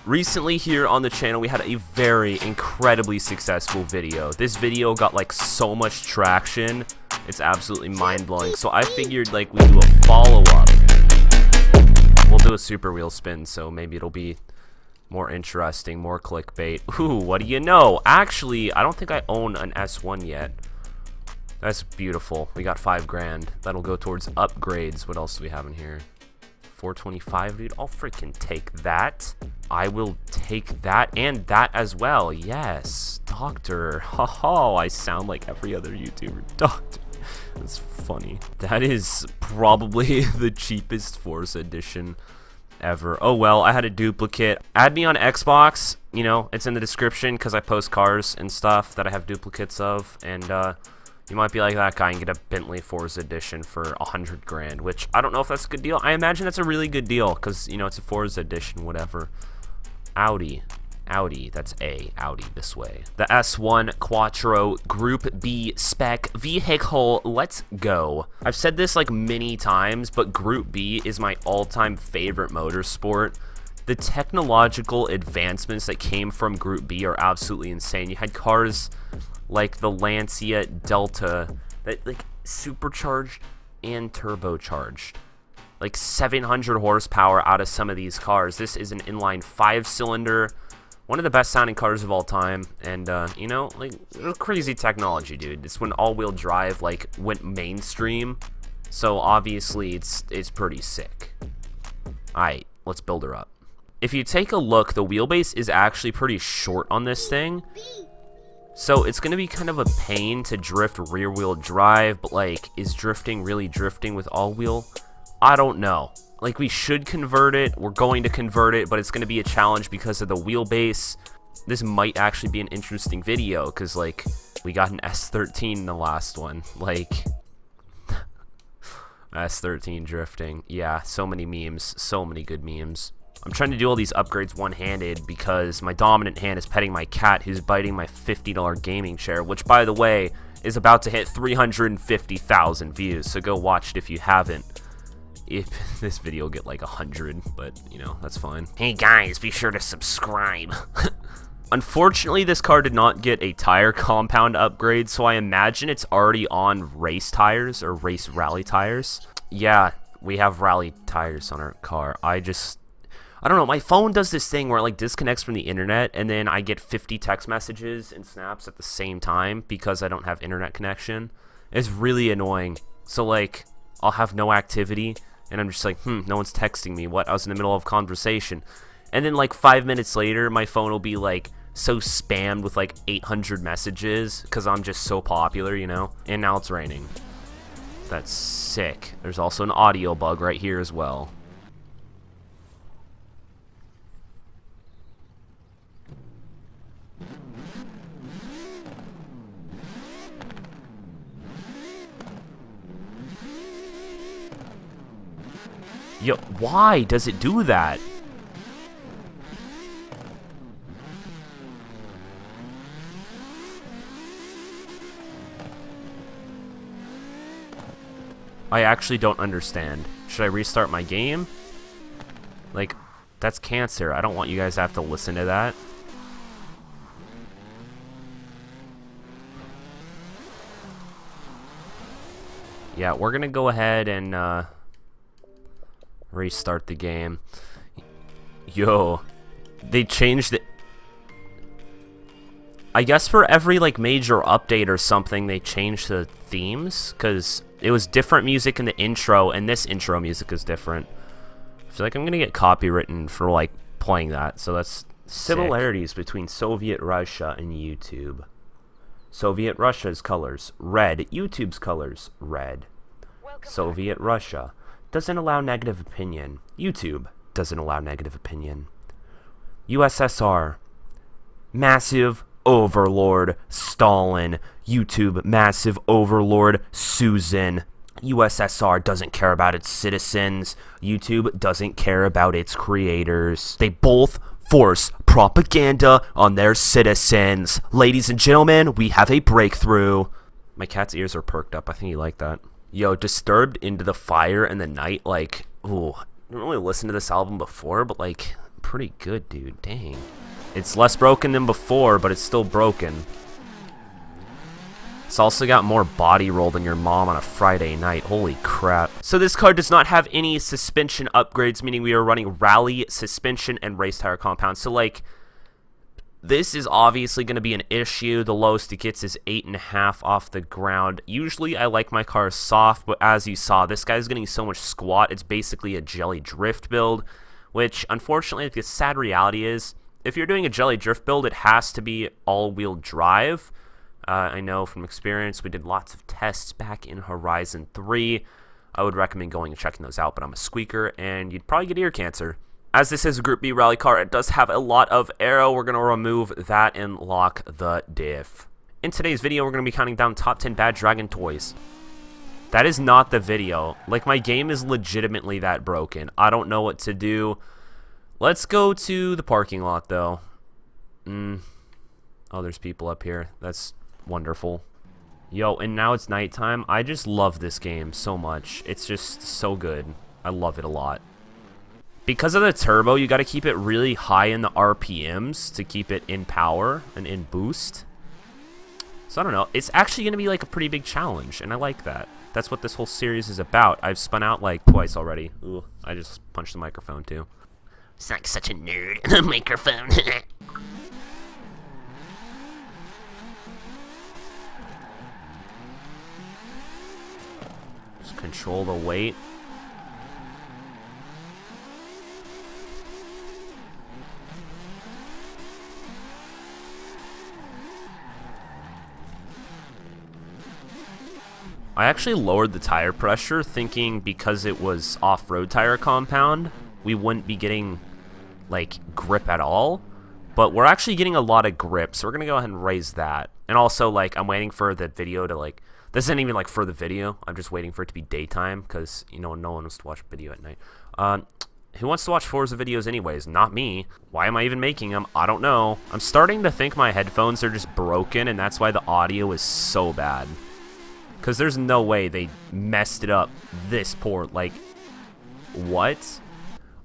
Recently here on the channel, we had a very incredibly successful video. This video got like so much traction, it's absolutely mind-blowing. So I figured like we do a follow-up. We'll do a super wheel spin, so maybe it'll be more interesting, more clickbait. Ooh, what do you know? Actually, I don't think I own an S1 yet. That's beautiful. We got 5 grand. That'll go towards upgrades. What else do we have in here? 425, dude. I'll freaking take that. I will take that and that as well. Yes, doctor. Haha, I sound like every other YouTuber. Doctor. That's funny. That is probably the cheapest Forza edition ever. Oh well, I had a duplicate. Add me on Xbox. You know, it's in the description because I post cars and stuff that I have duplicates of, and you might be like that guy and get a Bentley Forza edition for 100 grand, which I don't know if that's a good deal. I imagine that's a really good deal because, you know, it's a Forza edition, whatever. Audi, that's A, Audi this way. The S1 Quattro Group B spec vehicle, let's go. I've said this like many times, but Group B is my all-time favorite motorsport. The technological advancements that came from Group B are absolutely insane. You had cars like the Lancia Delta that like supercharged and turbocharged, like 700 horsepower out of some of these cars. This is an inline 5-cylinder, one of the best sounding cars of all time, and you know, like crazy technology, dude. It's when all-wheel drive like went mainstream, so obviously it's pretty sick. Alright, let's build her up. If you take a look, the wheelbase is actually pretty short on this thing. So it's going to be kind of a pain to drift rear-wheel drive, but like, is drifting really drifting with all-wheel? I don't know. Like, we should convert it. We're going to convert it, but it's going to be a challenge because of the wheelbase. This might actually be an interesting video because, like, we got an S13 in the last one. Like, S13 drifting. Yeah, so many memes. So many good memes. I'm trying to do all these upgrades one-handed because my dominant hand is petting my cat who's biting my $50 gaming chair, which, by the way, is about to hit 350,000 views, so go watch it if you haven't. If this video will get like 100, but, you know, that's fine. Hey guys, be sure to subscribe. Unfortunately, this car did not get a tire compound upgrade, so I imagine it's already on race tires or race rally tires. Yeah, we have rally tires on our car. I don't know, my phone does this thing where it like disconnects from the internet and then I get 50 text messages and snaps at the same time because I don't have internet connection. It's really annoying. So like, I'll have no activity and I'm just like, no one's texting me. What? I was in the middle of conversation. And then like 5 minutes later, my phone will be like so spammed with like 800 messages because I'm just so popular, you know? And now it's raining. That's sick. There's also an audio bug right here as well. Yo, why does it do that? I actually don't understand. Should I restart my game? Like, that's cancer. I don't want you guys to have to listen to that. Yeah, we're gonna go ahead and restart the game. Yo, they changed it. I guess for every like major update or something, they changed the themes because it was different music in the intro, and this intro music is different. I feel like I'm gonna get copywritten for like playing that. So that's similarities between Soviet Russia and YouTube. Soviet Russia's colors red, YouTube's colors red. Soviet Russia doesn't allow negative opinion. YouTube doesn't allow negative opinion. USSR, massive overlord Stalin. YouTube, massive overlord Susan. USSR doesn't care about its citizens. YouTube doesn't care about its creators. They both force propaganda on their citizens. Ladies and gentlemen, we have a breakthrough. My cat's ears are perked up. I think he liked that. Yo, Disturbed Into the Fire and the Night, like, ooh, I didn't really listen to this album before, but, like, pretty good, dude. Dang. It's less broken than before, but it's still broken. It's also got more body roll than your mom on a Friday night. Holy crap. So this car does not have any suspension upgrades, meaning we are running rally, suspension, and race tire compounds. So, like, this is obviously going to be an issue. The lowest it gets is 8.5 off the ground. Usually, I like my cars soft, but as you saw, this guy's getting so much squat. It's basically a jelly drift build, which, unfortunately, the sad reality is, if you're doing a jelly drift build, it has to be all-wheel drive. I know from experience, we did lots of tests back in Horizon 3. I would recommend going and checking those out, but I'm a squeaker, and you'd probably get ear cancer. As this is a Group B rally car, it does have a lot of aero. We're going to remove that and lock the diff. In today's video, we're going to be counting down top 10 bad Dragon toys. That is not the video. Like, my game is legitimately that broken. I don't know what to do. Let's go to the parking lot, though. Oh, there's people up here. That's wonderful. Yo, and now it's nighttime. I just love this game so much. It's just so good. I love it a lot. Because of the turbo, you got to keep it really high in the RPMs to keep it in power and in boost. So I don't know. It's actually going to be like a pretty big challenge, and I like that. That's what this whole series is about. I've spun out like twice already. Ooh, I just punched the microphone too. It's like such a nerd. The microphone. Just control the weight. I actually lowered the tire pressure thinking because it was off-road tire compound, we wouldn't be getting, like, grip at all. But we're actually getting a lot of grip, so we're going to go ahead and raise that. And also, like, I'm waiting for the video to, like, this isn't even, like, for the video. I'm just waiting for it to be daytime because, you know, no one wants to watch video at night. Who wants to watch Forza videos anyways? Not me. Why am I even making them? I don't know. I'm starting to think my headphones are just broken, and that's why the audio is so bad. Because there's no way they messed it up this poor. Like, what?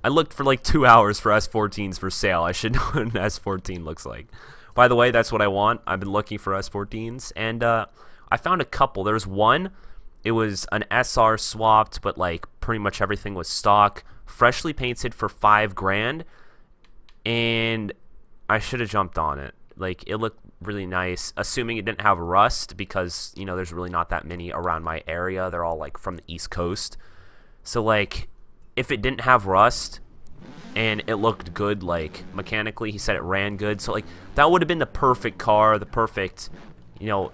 I looked for like 2 hours for S14s for sale. I should know what an S14 looks like. By the way, that's what I want. I've been looking for S14s. And I found a couple. There was one. It was an SR swapped, but like pretty much everything was stock. Freshly painted for $5,000. And I should have jumped on it. Like, it looked really nice, assuming it didn't have rust, because, you know, there's really not that many around my area. They're all, like, from the East Coast. So, like, if it didn't have rust and it looked good, like, mechanically, he said it ran good. So, like, that would have been the perfect car, the perfect, you know,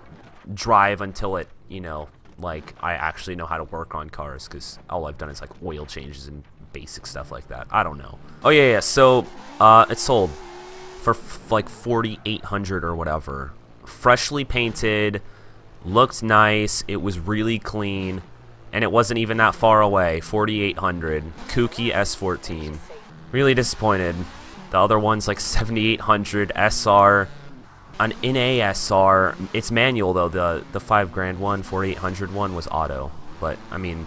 drive until it, you know, like, I actually know how to work on cars, because all I've done is, like, oil changes and basic stuff like that. I don't know. Oh, yeah, so, it sold for like 4,800 or whatever. Freshly painted, looked nice, it was really clean, and it wasn't even that far away. 4,800. Kooky S14. Really disappointed. The other one's like 7,800 SR, an NA SR. It's manual though. The $5,000 one, 4,800 one was auto. But I mean,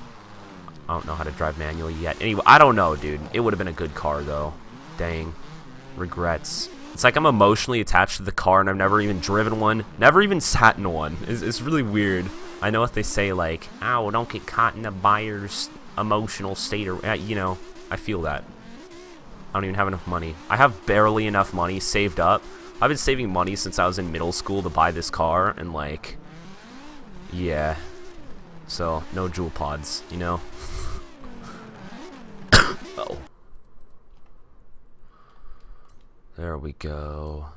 I don't know how to drive manually yet. Anyway, I don't know, dude. It would have been a good car though. Dang. Regrets. It's like I'm emotionally attached to the car, and I've never even driven one, never even sat in one. It's really weird. I know what they say, like, ow, don't get caught in the buyer's emotional state, or, you know, I feel that. I don't even have enough money. I have barely enough money saved up. I've been saving money since I was in middle school to buy this car, and, like, yeah. So, no jewel pods, you know? Oh. There we go.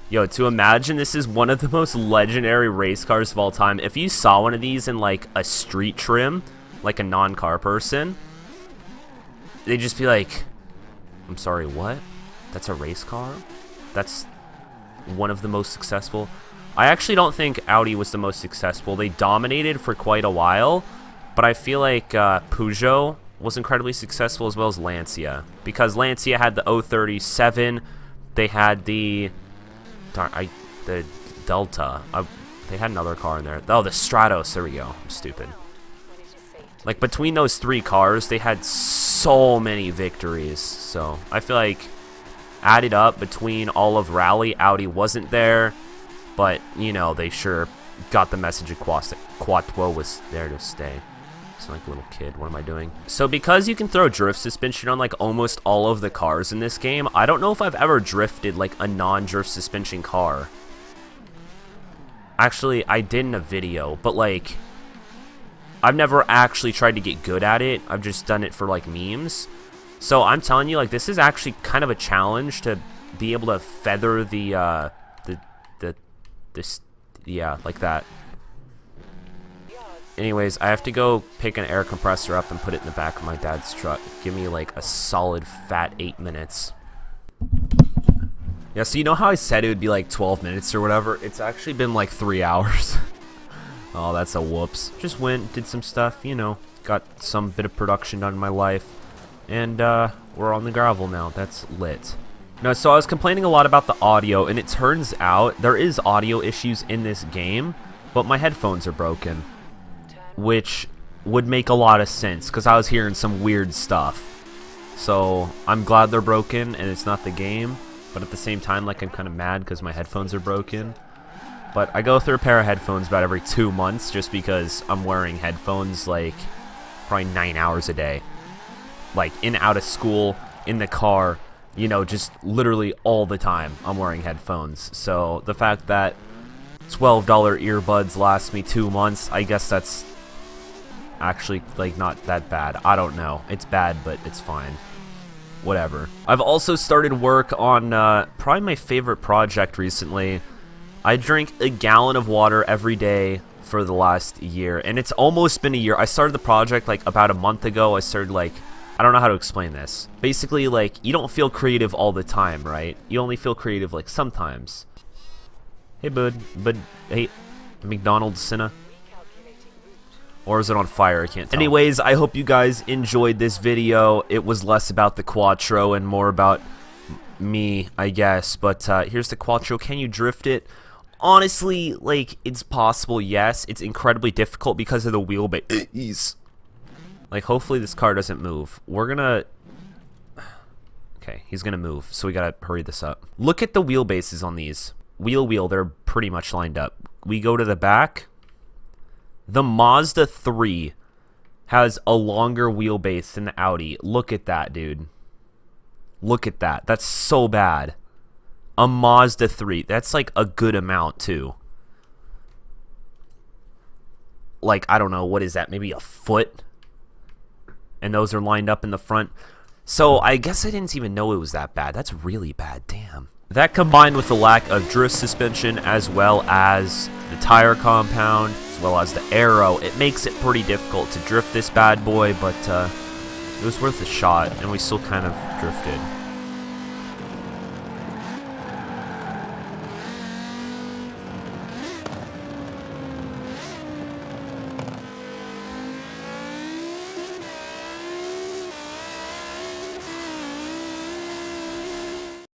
Yo, to imagine this is one of the most legendary race cars of all time. If you saw one of these in like a street trim, like a non-car person, they'd just be like, I'm sorry, what? That's a race car? That's one of the most successful. I actually don't think Audi was the most successful. They dominated for quite a while, but I feel like Peugeot was incredibly successful, as well as Lancia, because Lancia had the 037, they had the Delta, they had another car in there. Oh, the Stratos. There we go. I'm stupid. Like, between those 3 cars, they had so many victories. So, I feel like, added up between all of Rally, Audi wasn't there. But, you know, they sure got the message of Quattro was there to stay. It's like a little kid. What am I doing? So, because you can throw drift suspension on, like, almost all of the cars in this game, I don't know if I've ever drifted, like, a non-drift suspension car. Actually, I did in a video, but, like, I've never actually tried to get good at it. I've just done it for, like, memes. So, I'm telling you, like, this is actually kind of a challenge to be able to feather the, yeah, like that. Anyways, I have to go pick an air compressor up and put it in the back of my dad's truck. Give me, like, a solid fat 8 minutes. Yeah, so you know how I said it would be, like, 12 minutes or whatever? It's actually been, like, 3 hours. Oh, that's a whoops. Just went, did some stuff, you know, got some bit of production done in my life, and we're on the gravel now. That's lit. No, so I was complaining a lot about the audio, and it turns out there is audio issues in this game, but my headphones are broken, which would make a lot of sense, because I was hearing some weird stuff. So I'm glad they're broken, and it's not the game, but at the same time, like, I'm kind of mad because my headphones are broken. But I go through a pair of headphones about every 2 months just because I'm wearing headphones, like, probably 9 hours a day. Like, in, out of school, in the car, you know, just literally all the time I'm wearing headphones. So the fact that $12 earbuds last me 2 months, I guess that's actually, like, not that bad. I don't know. It's bad, but it's fine. Whatever. I've also started work on probably my favorite project recently. I drink a gallon of water every day for the last year, and it's almost been a year. I started the project, like, about a month ago. I started, like, I don't know how to explain this. Basically, like, you don't feel creative all the time, right? You only feel creative, like, sometimes. Hey, bud, hey, McDonald's Cinna. Or is it on fire? I can't tell. Anyways, I hope you guys enjoyed this video. It was less about the Quattro and more about me, I guess. But here's the Quattro. Can you drift it? Honestly, like, it's possible, yes. It's incredibly difficult because of the wheelbase. Like, hopefully this car doesn't move. We're gonna... Okay, he's gonna move, so we gotta hurry this up. Look at the wheelbases on these. Wheel, they're pretty much lined up. We go to the back. The Mazda 3 has a longer wheelbase than the Audi. Look at that, dude. Look at that. That's so bad. A Mazda 3. That's like a good amount, too. Like, I don't know. What is that? Maybe a foot? And those are lined up in the front. So, I guess I didn't even know it was that bad. That's really bad. Damn. That combined with the lack of drift suspension as well as the tire compound, as well as the aero, it makes it pretty difficult to drift this bad boy, but it was worth a shot, and we still kind of drifted.